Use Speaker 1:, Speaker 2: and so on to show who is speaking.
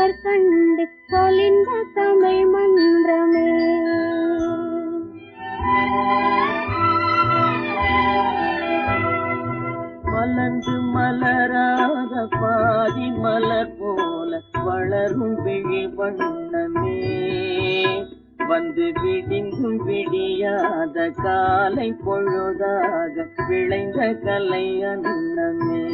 Speaker 1: மலர் கண்டு பொலிந்த தமிழ் மன்றமே.
Speaker 2: மலர்ந்து மலராத பாதி மலர் போல வளரும் விழி வண்ணமே, வந்து விடிந்தும் விடியாத காலை பொழுதாக விளைந்த கலை அன்னமே.